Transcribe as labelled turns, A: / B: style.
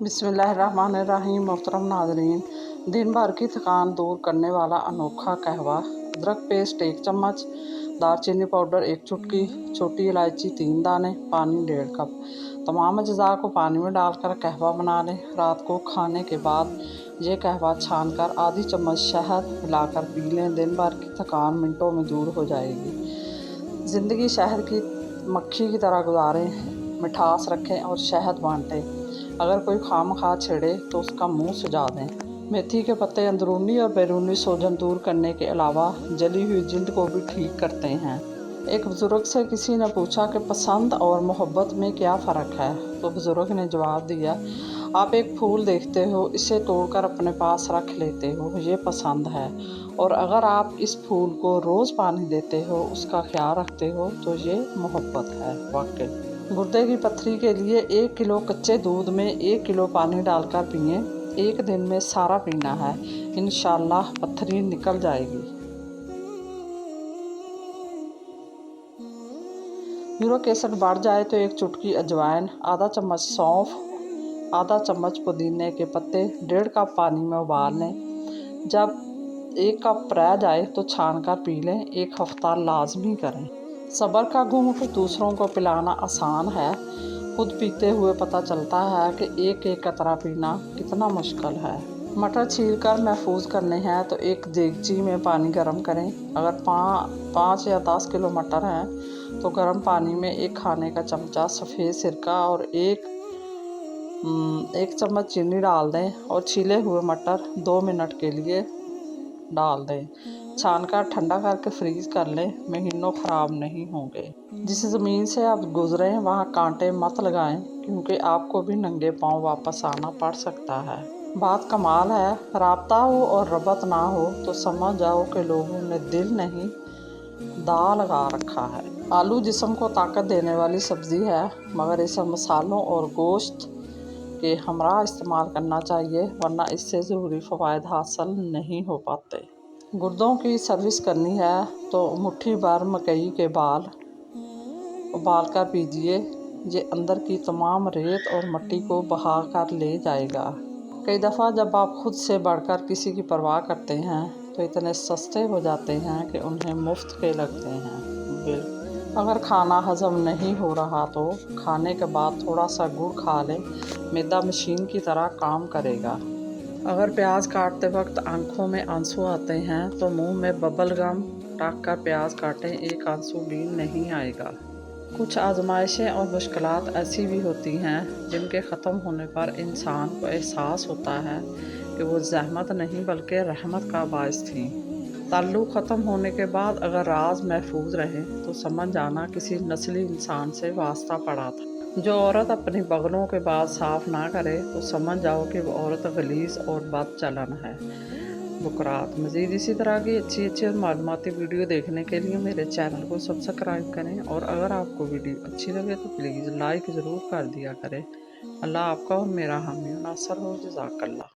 A: बिस्मिल्लाहिर्रहमानिर्रहीम। मोहतरम नाज़रीन, दिन भर की थकान दूर करने वाला अनोखा कहवा। अदरक पेस्ट 1 चम्मच, दालचीनी पाउडर 1 चुटकी, छोटी इलायची 3 दाने, पानी 1.5 कप। तमाम अज्जा को पानी में डालकर कहवा बना लें। रात को खाने के बाद ये कहवा छानकर आधी चम्मच शहद मिलाकर पी लें। दिन भर की थकान मिनटों में दूर हो जाएगी। ज़िंदगी शहद की मक्खी की तरह गुजारें, मिठास रखें और शहद बांटें। अगर कोई खामखा छेड़े तो उसका मुंह सुजा दें। मेथी के पत्ते अंदरूनी और बैरूनी सूजन दूर करने के अलावा जली हुई जिल्द को भी ठीक करते हैं। एक बुज़ुर्ग से किसी ने पूछा कि पसंद और मोहब्बत में क्या फ़र्क है, तो बुज़ुर्ग ने जवाब दिया, आप एक फूल देखते हो, इसे तोड़कर अपने पास रख लेते हो, ये पसंद है, और अगर आप इस फूल को रोज़ पानी देते हो, उसका ख्याल रखते हो, तो ये मोहब्बत है। वाकई गुर्दे की पथरी के लिए 1 किलो कच्चे दूध में 1 किलो पानी डालकर पिएं। 1 दिन में सारा पीना है, इंशाअल्लाह पथरी निकल जाएगी। यूरिक एसिड बढ़ जाए तो 1 चुटकी अजवाइन, आधा चम्मच सौंफ, आधा चम्मच पुदीने के पत्ते 1.5 कप पानी में उबाल लें। जब 1 कप रह जाए तो छानकर पी लें। 1 हफ्ता लाजमी करें। सब्र का घूंट दूसरों को पिलाना आसान है, खुद पीते हुए पता चलता है कि एक एक कतरा पीना कितना मुश्किल है। मटर छीलकर महफूज करने हैं तो एक देगची में पानी गर्म करें। अगर 5 या 10 किलो मटर हैं तो गर्म पानी में 1 खाने का चमचा सफ़ेद सिरका और 1 चम्मच चीनी डाल दें और छीले हुए मटर 2 मिनट के लिए डाल दें। छानकर ठंडा करके फ्रीज कर लें, महीनों ख़राब नहीं होंगे। जिस ज़मीन से आप गुजरें वहाँ कांटे मत लगाएं, क्योंकि आपको भी नंगे पांव वापस आना पड़ सकता है। बात कमाल है, राब्ता हो और रबत ना हो तो समझ जाओ कि लोगों ने दिल नहीं दा लगा रखा है। आलू जिस्म को ताकत देने वाली सब्ज़ी है, मगर इसे मसालों और गोश्त के हमरा इस्तेमाल करना चाहिए, वरना इससे ज़रूरी फ़वाइद हासिल नहीं हो पाते। गुर्दों की सर्विस करनी है तो मुट्ठी भर मकई के बाल उबाल कर पीजिए। ये अंदर की तमाम रेत और मिट्टी को बहा कर ले जाएगा। कई दफ़ा जब आप खुद से बढ़कर किसी की परवाह करते हैं तो इतने सस्ते हो जाते हैं कि उन्हें मुफ्त के लगते हैं। अगर खाना हजम नहीं हो रहा तो खाने के बाद थोड़ा सा गुड़ खा लें, मैदा मशीन की तरह काम करेगा। अगर प्याज काटते वक्त आंखों में आंसू आते हैं तो मुंह में बबल गम रख कर प्याज काटें, एक आंसू भी नहीं आएगा। कुछ आजमाइशें और मुश्किलात ऐसी भी होती हैं जिनके ख़त्म होने पर इंसान को एहसास होता है कि वो ज़हमत नहीं बल्कि रहमत का बाइस थी। ताल्लुक़ ख़त्म होने के बाद अगर राज महफूज रहे तो समझ जाना किसी नस्ली इंसान से वास्ता पड़ा था। जो औरत अपनी बगलों के बाद साफ़ ना करे तो समझ जाओ कि वो औरत गलीज़ और बदचलन है। बुकरात। मज़ीद इसी तरह की अच्छी और मालूमाती वीडियो देखने के लिए मेरे चैनल को सब्सक्राइब करें, और अगर आपको वीडियो अच्छी लगे तो प्लीज़ लाइक ज़रूर कर दिया करें। अल्लाह आपका और मेरा हामी नासर हो। जज़ाकल्लाह।